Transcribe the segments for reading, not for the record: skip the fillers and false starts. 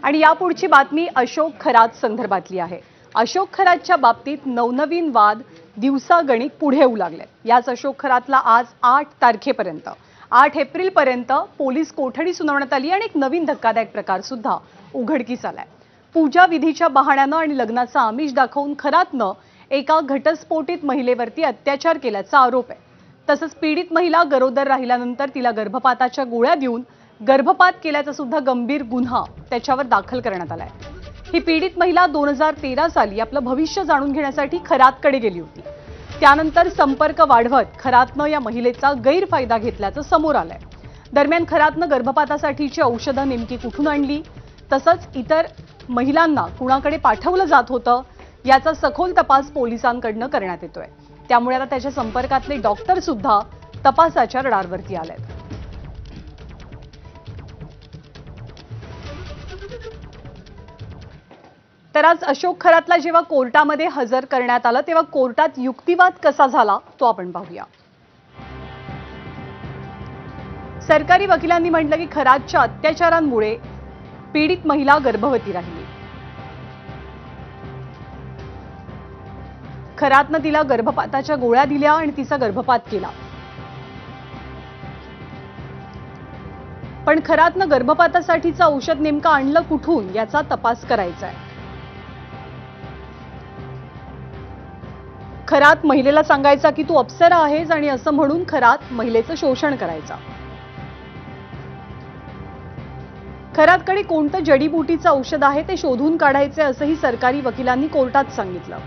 आणि यापुढची बातमी अशोक खरात संदर्भातली आहे। अशोक खरातच्या बाबतीत नवनवीन वाद दिवसागणिक पुढे येऊ लागले। याच अशोक खरातला आज 8 तारखेपर्यंत 8 एप्रिलपर्यंत पोलीस कोठडी सुनावण्यात आली आणि एक नवीन धक्कादायक प्रकार सुद्धा उघडकीस आलाय। पूजा विधीच्या बहाण्यानं आणि लग्नाचा आमिष दाखवून खरातनं एका घटस्फोटित महिलेवरती अत्याचार केल्याचा आरोप आहे। तसंच पीडित महिला गरोदर राहिल्यानंतर तिला गर्भपाताच्या गोळ्या देऊन गर्भपात केल्याचा सुद्धा गंभीर गुन्हा त्याच्यावर दाखल करण्यात आलाय। ही पीडित महिला 2013 साली आपलं भविष्य जाणून घेण्यासाठी खरातकडे गेली होती। त्यानंतर संपर्क वाढवत खरातनं या महिलेचा गैरफायदा घेतल्याचं समोर आलंय। दरम्यान खरातनं गर्भपातासाठीची औषधं नेमकी कुठून आणली, तसंच इतर महिलांना कुणाकडे पाठवलं जात होतं याचा सखोल तपास पोलिसांकडून करण्यात येतोय। त्यामुळे आता त्याच्या संपर्कातले डॉक्टर सुद्धा तपासाच्या रडारवरती आलेत। तर आज अशोक खरातला जेव्हा कोर्टामध्ये हजर करण्यात आलं तेव्हा कोर्टात युक्तिवाद कसा झाला तो आपण पाहूया। सरकारी वकिलांनी म्हटलं की खरातच्या अत्याचारांमुळे पीडित महिला गर्भवती राहिली। खरातनं तिला गर्भपाताच्या गोळ्या दिल्या आणि तिचा गर्भपात केला। पण खरातनं गर्भपातासाठीचं औषध नेमकं आणलं कुठून याचा तपास करायचा आहे। खरात महिलेला सांगायचा की तू अप्सरा आहेस आणि असं म्हणून खरात महिलेचं शोषण करायचा। खरातकडे कोणतं जडीबुटीचं औषध आहे ते शोधून काढायचे असंही सरकारी वकिलांनी कोर्टात सांगितलं।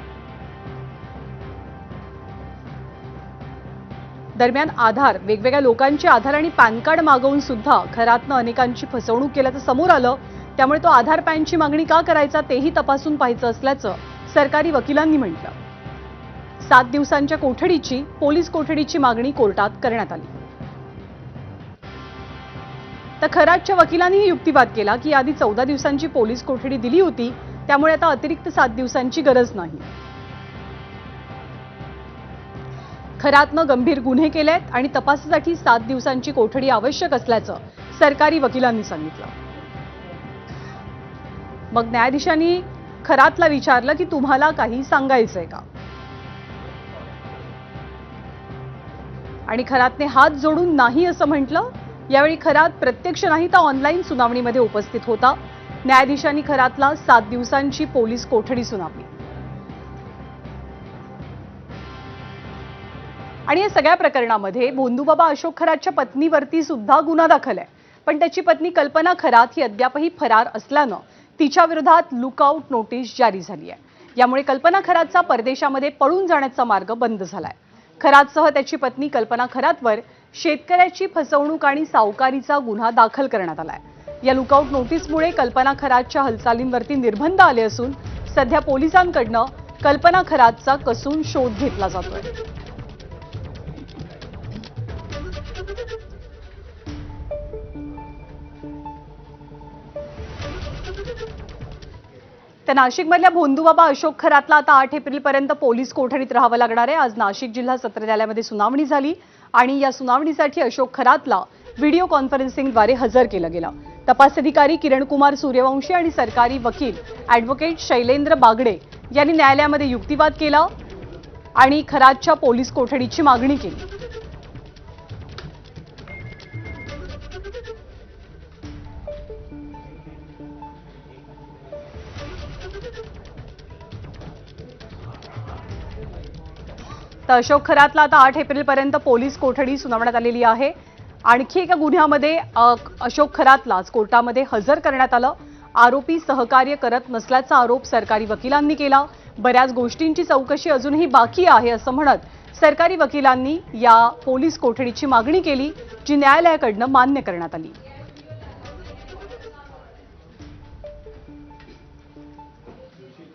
दरम्यान आधार वेगवेगळ्या लोकांचे आधार आणि पॅन कार्ड मागवून सुद्धा खरातनं अनेकांची फसवणूक केल्याचं समोर आलं। त्यामुळे तो आधार पॅनची मागणी का करायचा तेही तपासून पाहायचं असल्याचं सरकारी वकिलांनी म्हटलं। 7 दिवसांच्या कोठडीची पोलीस कोठडीची मागणी कोर्टात करण्यात आली। तर खरातच्या वकिलांनीही युक्तिवाद केला की आधी 14 दिवसांची पोलीस कोठडी दिली होती, त्यामुळे आता अतिरिक्त 7 दिवसांची गरज नाही। खरातनं गंभीर गुन्हे केलेत आणि तपासासाठी 7 दिवसांची कोठडी आवश्यक असल्याचं सरकारी वकिलांनी सांगितलं। मग न्यायाधीशांनी खरातला विचारलं की तुम्हाला काही सांगायचंय का, आणि खरातने हात जोडून नाही असं म्हटलं। यावेळी खरात प्रत्यक्ष नाही तर ऑनलाईन सुनावणीमध्ये उपस्थित होता। न्यायाधीशांनी खरातला 7 दिवसांची पोलीस कोठडी सुनावली। आणि या सगळ्या प्रकरणामध्ये भोंदूबाबा अशोक खरातच्या पत्नीवरती सुद्धा गुन्हा दाखल आहे। पण त्याची पत्नी कल्पना खरात ही अद्यापही फरार असल्यानं तिच्या विरोधात लुकआउट नोटीस जारी झाली आहे। यामुळे कल्पना खरातचा परदेशामध्ये पळून जाण्याचा मार्ग बंद झालाय। खरातसह त्याची पत्नी कल्पना खरातवर शेतकऱ्याची फसवणूक आणि सावकारीचा गुन्हा दाखल करण्यात आलाय। या लुकआउट नोटीसमुळे कल्पना खरातच्या हालचालींवरती निर्बंध आले असून सध्या पोलिसांकडून कल्पना खरातचा कसून शोध घेतला जातोय। तर नाशिकमधल्या भोंदूबाबा अशोक खरातला आता 8 एप्रिलपर्यंत पोलीस कोठडीत राहावं लागणार आहे। आज नाशिक जिल्हा सत्र न्यायालयामध्ये सुनावणी झाली आणि या सुनावणीसाठी अशोक खरातला व्हिडिओ कॉन्फरन्सिंगद्वारे हजर केलं गेलं। तपास अधिकारी किरण कुमार सूर्यवंशी आणि सरकारी वकील ॲडव्होकेट शैलेंद्र बागडे यांनी न्यायालयामध्ये युक्तिवाद केला आणि खरातच्या पोलीस कोठडीची मागणी केली। तर अशोक खरातला आता 8 एप्रिलपर्यंत पोलीस कोठडी सुनावण्यात आलेली आहे। आणखी एका गुन्ह्यामध्ये अशोक खरातला कोर्टामध्ये हजर करण्यात आलं। आरोपी सहकार्य करत नसल्याचा आरोप सरकारी वकिलांनी केला। बऱ्याच गोष्टींची चौकशी अजूनही बाकी आहे असं म्हणत सरकारी वकिलांनी या पोलीस कोठडीची मागणी केली, जी न्यायालयाकडून मान्य करण्यात आली।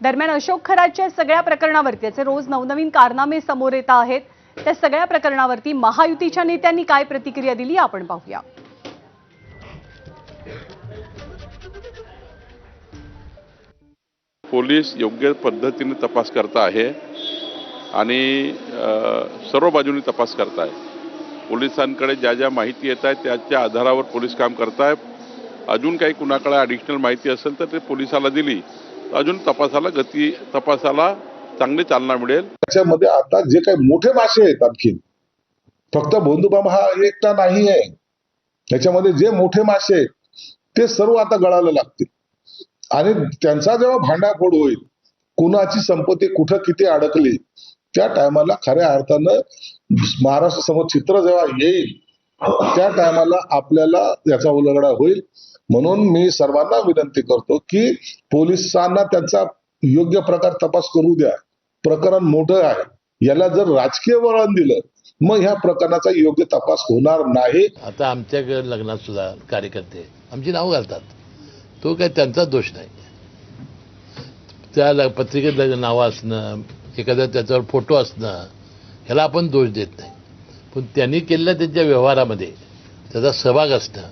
दरम्यान अशोक खरातच्या सगळ्या प्रकरणावरती त्याचे रोज नवनवीन कारनामे समोर येत आहेत। त्या सगळ्या प्रकरणावरती महायुतीच्या नेत्यांनी काय प्रतिक्रिया दिली आपण पाहूया। पोलीस योग्य पद्धतीने तपास करत आहे आणि सर्व बाजूंनी तपास करत आहे। पोलिसांकडे ज्या ज्या माहिती येत आहे त्याच्या आधारावर पोलीस काम करत आहे। अजून काही कुणाकडे ॲडिशनल माहिती असेल तर ते पोलिसाला दिली तर अजून तपासाला चांगली चालना मिळेल. त्याच्यामध्ये आता जे काही मोठे मासे आहेत आणखी फक्त भोंदूबाम हा एकटा नाही आहे. त्याच्यामध्ये जे मोठे मासे आहेत ते सर्व आता गळायला लागतील आणि त्यांचा जेव्हा भांडाफोड होईल, कुणाची संपत्ती कुठं किती अडकली, त्या टायमाला खऱ्या अर्थानं महाराष्ट्र समोर चित्र जेव्हा येईल त्या टायमाला आपल्याला याचा उलगडा होईल. म्हणून मी सर्वांना विनंती करतो की पोलिसांना त्यांचा योग्य प्रकार तपास करू द्या. प्रकरण मोठं आहे, याला जर राजकीय वळण दिलं मग ह्या प्रकरणाचा योग्य तपास होणार नाही. आता आमच्या लग्नात सुद्धा कार्यकर्ते आमची नावं घालतात, तो काय त्यांचा दोष नाही. त्या पत्रिकेत नावं असणं, एखाद्या त्याच्यावर फोटो असणं, ह्याला आपण दोष देत नाही. पण त्यांनी केलेल्या त्यांच्या व्यवहारामध्ये त्याचा सहभाग असणं,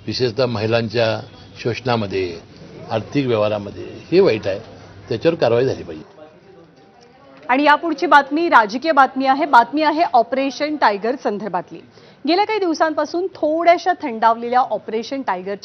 विशेषतः महिलांच्या शोषणामध्ये, आर्थिक व्यवहारामध्ये, हे वाईट आहे. त्याच्यावर कारवाई झाली पाहिजे. आणि यापुढची बातमी राजकीय बातमी आहे ऑपरेशन टायगर संदर्भातली. गेल्या काही दिवसांपासून थोड्याशा थंडावलेल्या ऑपरेशन टायगरच्या